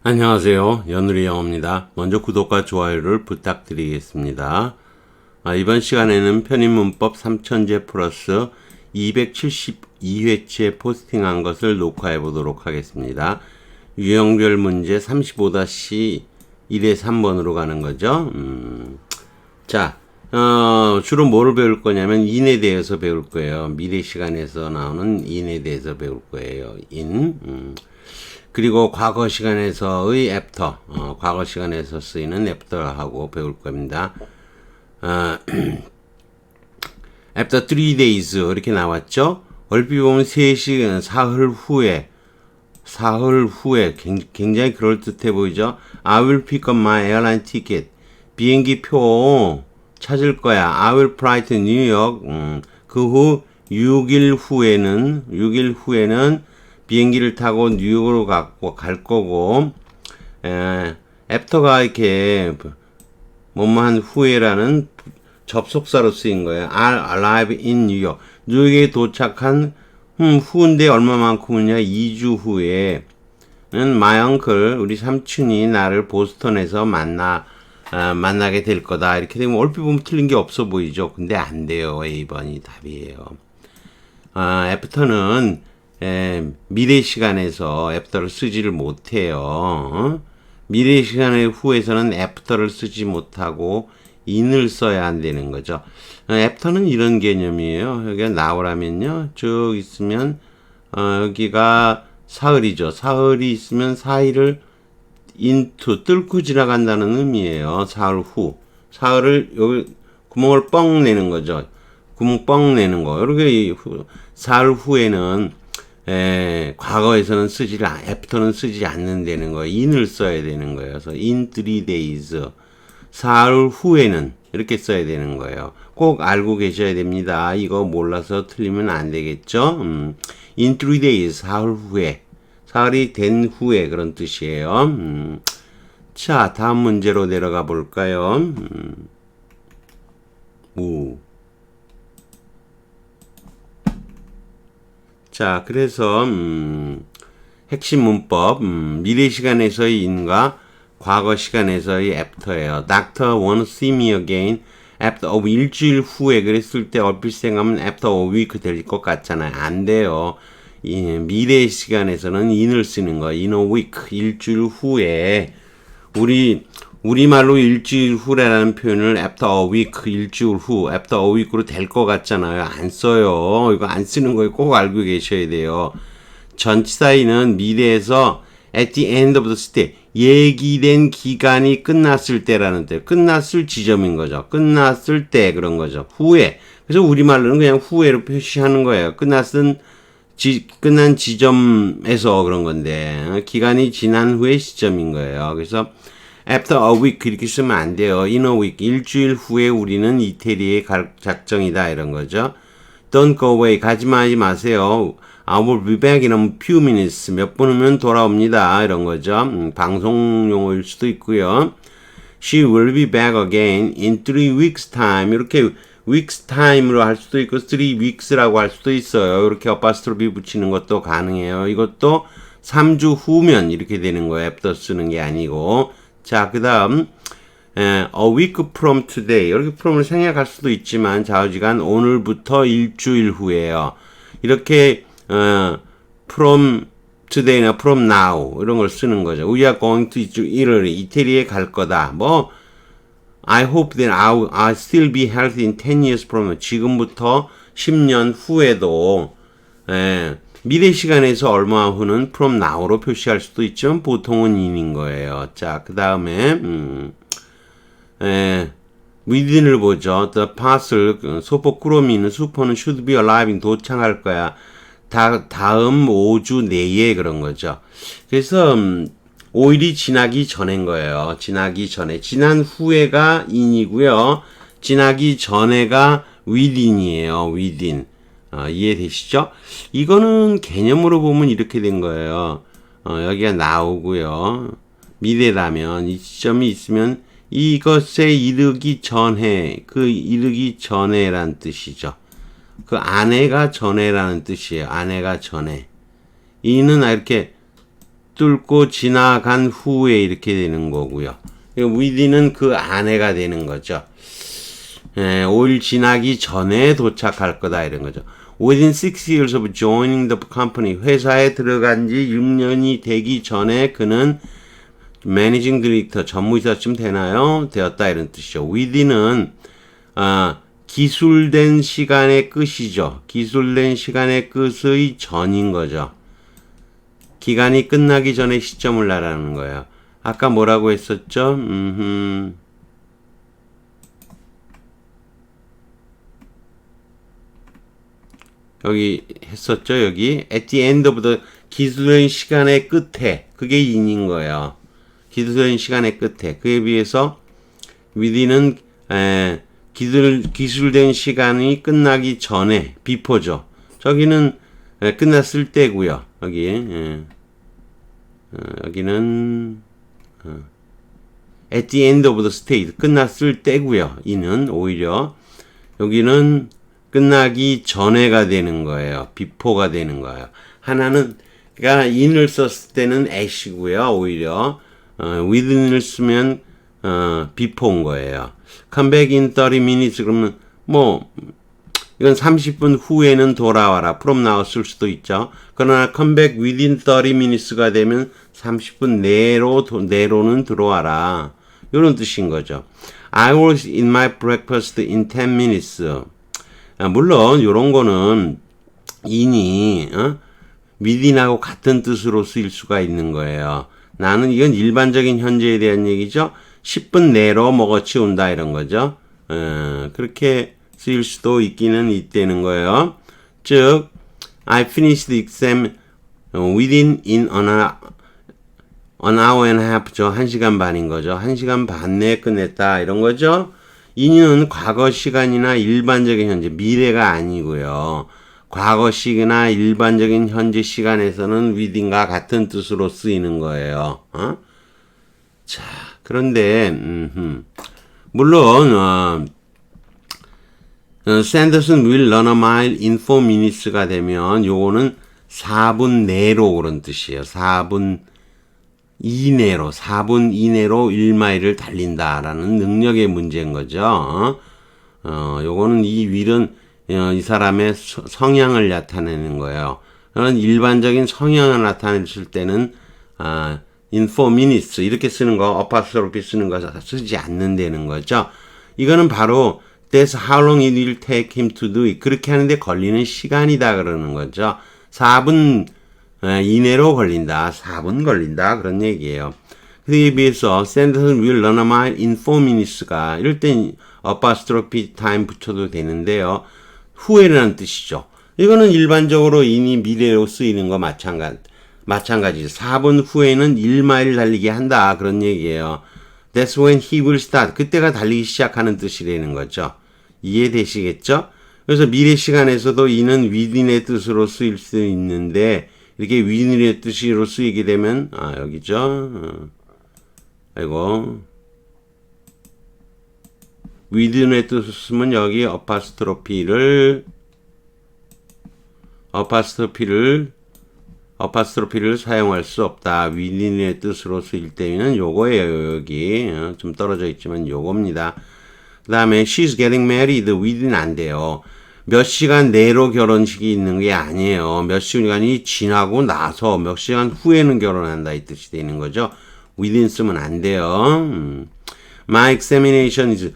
안녕하세요. 연우리 영어입니다. 먼저 구독과 좋아요를 부탁드리겠습니다. 이번 시간에는 편입문법 3000제 플러스 272회째 포스팅한 것을 녹화해 보도록 하겠습니다. 유형별 문제 35-1에 3번으로 가는 거죠. 자, 주로 뭐를 배울 거냐면 in에 대해서 배울 거예요. 미래 시간에서 나오는 in에 대해서 배울 거예요. in. 그리고 과거 시간에서의 after, 과거 시간에서 쓰이는 after하고 배울 겁니다. after 3 days 이렇게 나왔죠. 얼핏 보면 3시간, 사흘 후에 굉장히 그럴듯해 보이죠. I will pick up my airline ticket. 비행기 표 찾을 거야. I will fly to New York. 그 후 6일 후에는 비행기를 타고 뉴욕으로 갈 거고, after가 이렇게 뭐뭐한 후에라는 접속사로 쓰인 거예요. I'll arrive in New York. 뉴욕에 도착한 후인데 얼마만큼이냐? 2주 후에는 my uncle, 우리 삼촌이 나를 보스턴에서 만나게 될 거다. 이렇게 되면 얼핏 보면 틀린 게 없어 보이죠? 근데 안 돼요. A번이 답이에요. after는 미래 시간에서 after를 쓰지를 못해요. 미래 시간의 후에서는 after를 쓰지 못하고 in을 써야 한다는 거죠. after는 이런 개념이에요. 여기가 now라면요. 쭉 있으면 여기가 사흘이죠. 사흘이 있으면 사일을 into 뚫고 지나간다는 의미예요. 사흘 후. 사흘을 여기 구멍을 뻥 내는 거죠. 구멍 뻥 내는 거. 이렇게 사흘 후에는 과거에서는 after는 쓰지 않는다는 거예요. in을 써야 되는 거예요. 그래서 in 3 days. 사흘 후에는 이렇게 써야 되는 거예요. 꼭 알고 계셔야 됩니다. 이거 몰라서 틀리면 안 되겠죠? in 3 days. 사흘 후에. 사흘이 된 후에 그런 뜻이에요. 자, 다음 문제로 내려가 볼까요? 자, 그래서 핵심 문법 미래 시간에서의 in과 과거 시간에서의 after예요. Doctor wanna see me again after a week. 일주일 후에 그랬을 때 얼핏 생각하면 after a week 될 것 같잖아요. 안 돼요. 미래 시간에서는 in을 쓰는 거예요. in a week. 일주일 후에 우리말로 일주일 후라는 표현을 after a week, 일주일 후, after a week로 될 것 같잖아요. 안 써요. 이거 안 쓰는 거예요. 꼭 알고 계셔야 돼요. 전치사인은 미래에서 at the end of the stay, 얘기된 기간이 끝났을 때라는 뜻, 끝났을 지점인 거죠. 끝났을 때 그런 거죠. 후에. 그래서 우리말로는 그냥 후에로 표시하는 거예요. 끝난 지점에서 그런 건데, 기간이 지난 후의 시점인 거예요. 그래서 after a week 이렇게 쓰면 안 돼요. in a week. 일주일 후에 우리는 이태리에 갈 작정이다. 이런 거죠. Don't go away. 가지 마세요. I will be back in a few minutes. 몇 분 후면 돌아옵니다. 이런 거죠. 방송 용어일 수도 있고요. She will be back again in 3 weeks time. 이렇게 weeks time로 할 수도 있고 3 weeks라고 할 수도 있어요. 이렇게 어파스트로피 붙이는 것도 가능해요. 이것도 3주 후면 이렇게 되는 거예요. after 쓰는 게 아니고. 자, 그 다음 a week from today. 이렇게 from을 생략할 수도 있지만 좌우지간 오늘부터 일주일 후에요. 이렇게 from today나 from now 이런 걸 쓰는 거죠. We are going to 이태리에 갈 거다. 뭐 I hope that I'll still be healthy in 10 years from now. 지금부터 10년 후에도 미래 시간에서 얼마 후는 from now로 표시할 수도 있지만 보통은 in인 거예요. 자, 그 다음에 within을 보죠. The parcel, 소포 꾸러미는 수포는 should be arriving, 도착할 거야. 다음 5주 내에 그런 거죠. 그래서 5일이 지나기 전인 거예요. 지나기 전에. 지난 후에가 in이고요. 지나기 전에가 within이에요. within. 이해되시죠? 이거는 개념으로 보면 이렇게 된 거예요. 여기가 나오고요. 미래라면 이 시점이 있으면 이것에 이르기 전에, 그 이르기 전에란 뜻이죠. 그 아내가 전에라는 뜻이에요. 아내가 전에. 이는 이렇게 뚫고 지나간 후에 이렇게 되는 거고요. within은 그 안에가 되는 거죠. 5일 지나기 전에 도착할 거다 이런 거죠. Within 6 years of joining the company, 회사에 들어간 지 6년이 되기 전에 그는 매니징 디렉터 전무이사쯤 되나요? 되었다 이런 뜻이죠. within은 기술된 시간의 끝이죠. 기술된 시간의 끝의 전인 거죠. 기간이 끝나기 전에 시점을 말하는 거예요. 아까 뭐라고 했었죠? 여기 했었죠. 여기 at the end of the 기술된 시간의 끝에 그게 in인 거예요. 기술된 시간의 끝에 그에 비해서 within은 기술된 시간이 끝나기 전에 before죠. 저기는 끝났을 때고요. 여기는 at the end of the state 끝났을 때고요. 이는 오히려 여기는 끝나기 전에가 되는 거예요. before가 되는 거예요. 하나는 그러니까 in을 썼을 때는 at이고요. 오히려 within을 쓰면 before인 거예요. come back in 30 minutes 그러면 뭐 이건 30분 후에는 돌아와라. from now 쓸 수도 있죠. 그러나 come back within 30 minutes가 되면 30분 내로는 들어와라. 이런 뜻인 거죠. I was in my breakfast in 10 minutes. 물론 이런 거는 in이 within하고 같은 뜻으로 쓰일 수가 있는 거예요. 나는 이건 일반적인 현재에 대한 얘기죠. 10분 내로 먹어치운다 이런 거죠. 그렇게 쓰일 수도 있기는 있다는 거예요. 즉, I finished the exam within in an hour and a half죠. 1시간 반인 거죠. 1시간 반 내에 끝냈다 이런 거죠. in은 과거 시간이나 일반적인 현재, 미래가 아니고요. 과거 시기나 일반적인 현재 시간에서는 within과 같은 뜻으로 쓰이는 거예요. 자, 그런데 물론 Sanderson will run a mile in 4 minutes가 되면 요거는 4분 내로 그런 뜻이에요. 4분 이내로 1마일을 달린다라는 능력의 문제인 거죠. 요거는 이 will은 이 사람의 성향을 나타내는 거예요. 저는 일반적인 성향을 나타냈을 때는 in 4 minutes 이렇게 쓰는 거, 어파스트로피 쓰는 거 쓰지 않는다는 거죠. 이거는 바로 That's how long it will take him to do it. 그렇게 하는데 걸리는 시간이다 그러는 거죠. 4분 이내로 걸린다. 4분 걸린다. 그런 얘기예요. 그에 비해서 Sanderson will run a mile in 4 minutes가 이럴 땐 apostrophe time 붙여도 되는데요. 후에라는 뜻이죠. 이거는 일반적으로 in이 미래로 쓰이는 거 마찬가지죠. 4분 후에는 1마일 달리기 한다. 그런 얘기예요. That's when he will start. 그때가 달리기 시작하는 뜻이라는 거죠. 이해되시겠죠? 그래서 미래 시간에서도 이는 within의 뜻으로 쓰일 수 있는데 이렇게 within의 뜻으로 쓰이게 되면 여기죠. 아이고. within의 뜻을 쓰면 여기 어파스트로피를 사용할 수 없다. within의 뜻으로 쓰일 때는 요거예요. 여기 좀 떨어져 있지만 요겁니다. 그 다음에 she's getting married within 안 돼요. 몇 시간 내로 결혼식이 있는 게 아니에요. 몇 시간이 지나고 나서 몇 시간 후에는 결혼한다 이 뜻이 되는 거죠. within 쓰면 안 돼요. My examination is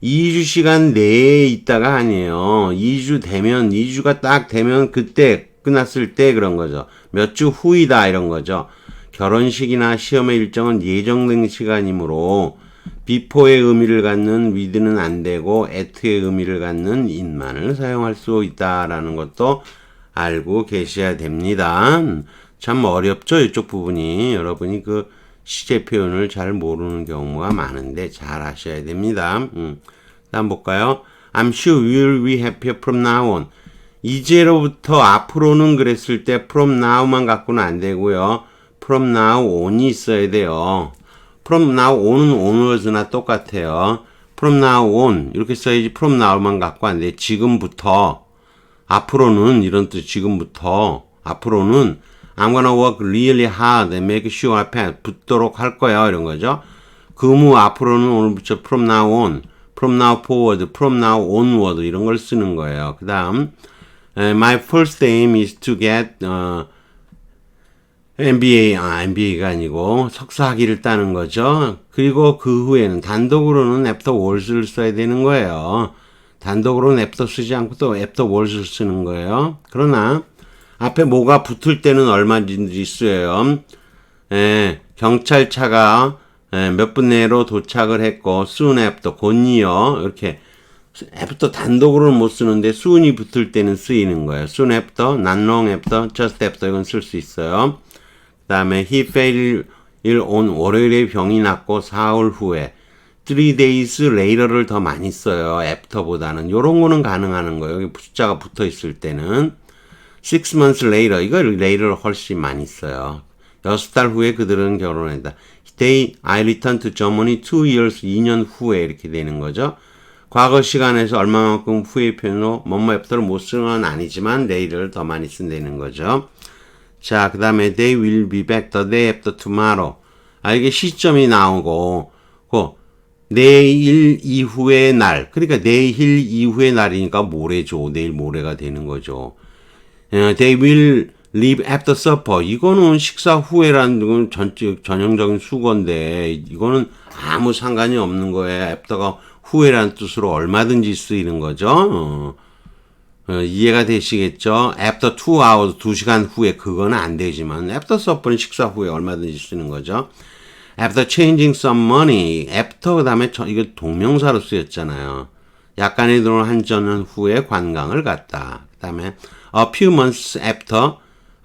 2주 시간 내에 있다가 아니에요. 2주가 딱 되면 그때 끝났을 때 그런 거죠. 몇 주 후이다 이런 거죠. 결혼식이나 시험의 일정은 예정된 시간이므로 before의 의미를 갖는 within은 안 되고 at의 의미를 갖는 in만을 사용할 수 있다라는 것도 알고 계셔야 됩니다. 참 어렵죠, 이쪽 부분이. 여러분이 그 시제 표현을 잘 모르는 경우가 많은데 잘 아셔야 됩니다. 다음 볼까요? I'm sure we will be happier from now on. 이제로부터 앞으로는 그랬을 때 from now만 갖고는 안 되고요. from now on이 있어야 돼요. from now on은 onwards나 똑같아요. from now on 이렇게 써야지 from now만 갖고 안 돼. 지금부터 앞으로는 이런 뜻 지금부터 앞으로는 I'm gonna work really hard and make sure I pass. 붙도록 할 거야. 이런 거죠. 그무 앞으로는 오늘부터 from now on, from now forward, from now onward 이런 걸 쓰는 거예요. 그 다음 my first aim is to get MBA, MBA가 아니고 석사 학위를 따는 거죠. 그리고 그 후에는 단독으로는 afterwards를 써야 되는 거예요. 단독으로는 after 쓰지 않고 또 afterwards를 쓰는 거예요. 그러나 앞에 뭐가 붙을 때는 얼마든지 써요. 경찰차가 몇 분 내로 도착을 했고 soon after, 곧이요. 이렇게 after 단독으로는 못 쓰는데 soon이 붙을 때는 쓰이는 거예요. soon after, not long after, just after 이건 쓸 수 있어요. 그 다음에 he fell ill on 월요일에 병이 났고 사흘 후에 3 days later를 더 많이 써요. after보다는. 요런 거는 가능하는 거예요. 여기 숫자가 붙어 있을 때는 6 months later, 이거 later를 훨씬 많이 써요. 6달 후에 그들은 결혼했다. I returned to Germany 2 years, 2년 후에 이렇게 되는 거죠. 과거 시간에서 얼마만큼 후의 표현으로 뭐뭐 after를 못 쓰는 건 아니지만 later를 더 많이 쓴다는 거죠. 자, 그 다음에 they will be back the day after tomorrow. 이게 시점이 나오고 내일 이후의 날. 그러니까 내일 이후의 날이니까 모레죠. 내일 모레가 되는 거죠. They will leave after supper. 이거는 식사 후에라는 건 전형적인 수거인데 이거는 아무 상관이 없는 거예요. after가 후에라는 뜻으로 얼마든지 쓰이는 거죠. 이해가 되시겠죠? after 2 hours, 2시간 후에 그거는 안 되지만 after supper는 식사 후에 얼마든지 쓰는 거죠. after changing some money. after 그 다음에 이거 동명사로 쓰였잖아요. 약간의 돈을 한전 후에 관광을 갔다. 그 다음에 a few months after.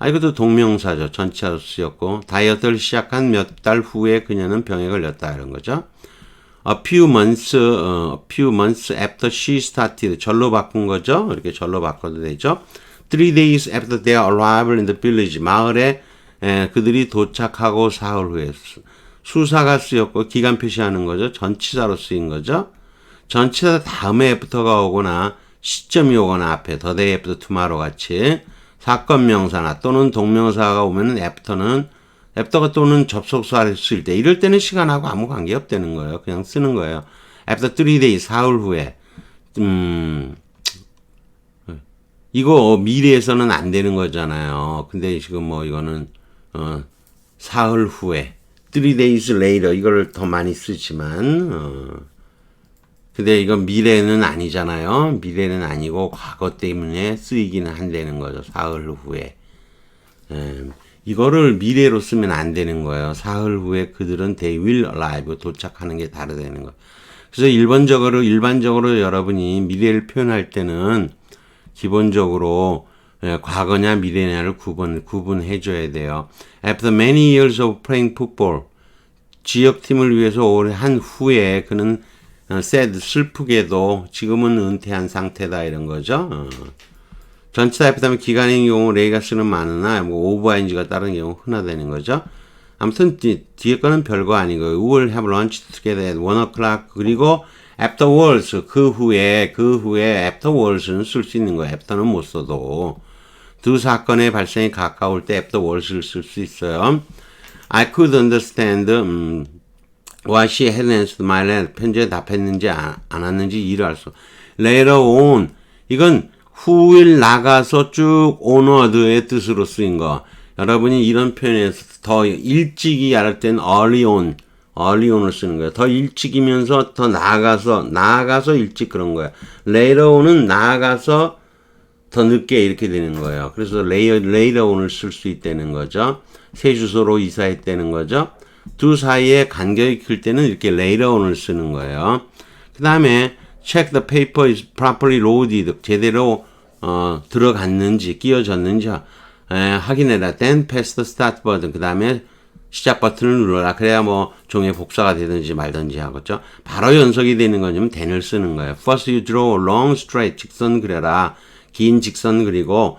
이것도 동명사죠. 전치사로 쓰였고 다이어트를 시작한 몇 달 후에 그녀는 병에 걸렸다 이런 거죠. A few months after she started. 절로 바꾼 거죠. 이렇게 절로 바꿔도 되죠. 3 days after their arrival in the village. 마을에 그들이 도착하고 사흘 후에. 수사가 쓰였고 기간 표시하는 거죠. 전치사로 쓰인 거죠. 전치사 다음에 after가 오거나 시점이 오거나 앞에 the day after tomorrow 같이 사건 명사나 또는 동명사가 오면은 after가 또는 접속사를 쓸 때 이럴 때는 시간하고 아무 관계 없다는 거예요. 그냥 쓰는 거예요. after 3 days, 사흘 후에. 이거 미래에서는 안 되는 거잖아요. 근데 지금 뭐 이거는 사흘 후에 3 days later 이거를 더 많이 쓰지만 근데 이건 미래는 아니잖아요. 미래는 아니고 과거 때문에 쓰이기는 한다는 거죠. 사흘 후에. 이거를 미래로 쓰면 안 되는 거예요. 사흘 후에 그들은 they will arrive 도착하는 게 다르다는 거예요. 그래서 일반적으로 여러분이 미래를 표현할 때는 기본적으로 과거냐 미래냐를 구분해 줘야 돼요. After many years of playing football, 지역팀을 위해서 오래 한 후에 그는 sad, 슬프게도 지금은 은퇴한 상태다 이런 거죠. 전치사 앞에 다음에 기간의 경우 레이가 쓰는 많으나 overing가 따르는 경우 흔하다는 거죠. 아무튼 뒤에 거는 별거 아니고 we will have lunch together at 1 o'clock 그리고 afterwards 그 후에 afterwards는 쓸 수 있는 거예요. after는 못 써도 두 사건의 발생이 가까울 때 afterwards를 쓸 수 있어요. I could understand what she had answered my letter. 편지에 답했는지 안 왔는지 이해를 할 수. Later on. 이건 후일 나가서 쭉 onward의 뜻으로 쓰인 거. 여러분이 이런 표현에서 더 일찍이 알을 땐 early on을 쓰는 거예요. 더 일찍이면서 더 나아가서 일찍 그런 거예요. Later on은 나아가서 더 늦게 이렇게 되는 거예요. 그래서 later on을 쓸 수 있다는 거죠. 새 주소로 이사했다는 거죠. 두 사이에 간격이 클 때는 이렇게 later on을 쓰는 거예요. 그 다음에 check the paper is properly loaded. 제대로 들어갔는지 끼워졌는지 확인해라. Then press the start button. 그 다음에 시작 버튼을 눌러라. 그래야 뭐 종의 복사가 되든지 말든지 하겠죠. 바로 연속이 되는 거냐면 then을 쓰는 거예요. First you draw a long straight. 직선 그려라. 긴 직선 그리고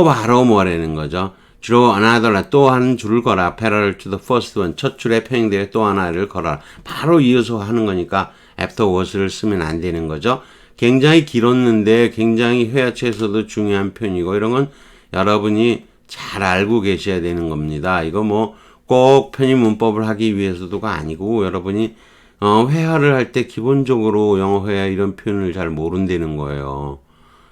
바로 뭐라는 거죠. draw another. 또 한 줄을 걸어. parallel to the first one. 첫 줄에 평행되어 또 하나를 걸어. 바로 이어서 하는 거니까 afterwards를 쓰면 안 되는 거죠. 굉장히 길었는데 굉장히 회화체에서도 중요한 표현이고 이런 건 여러분이 잘 알고 계셔야 되는 겁니다. 이거 뭐 꼭 편의 문법을 하기 위해서도가 아니고 여러분이 회화를 할 때 기본적으로 영어 회화 이런 표현을 잘 모른다는 거예요.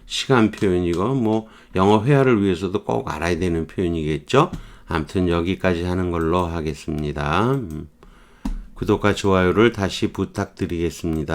시간 표현이고 뭐 영어 회화를 위해서도 꼭 알아야 되는 표현이겠죠. 아무튼 여기까지 하는 걸로 하겠습니다. 구독과 좋아요를 다시 부탁드리겠습니다.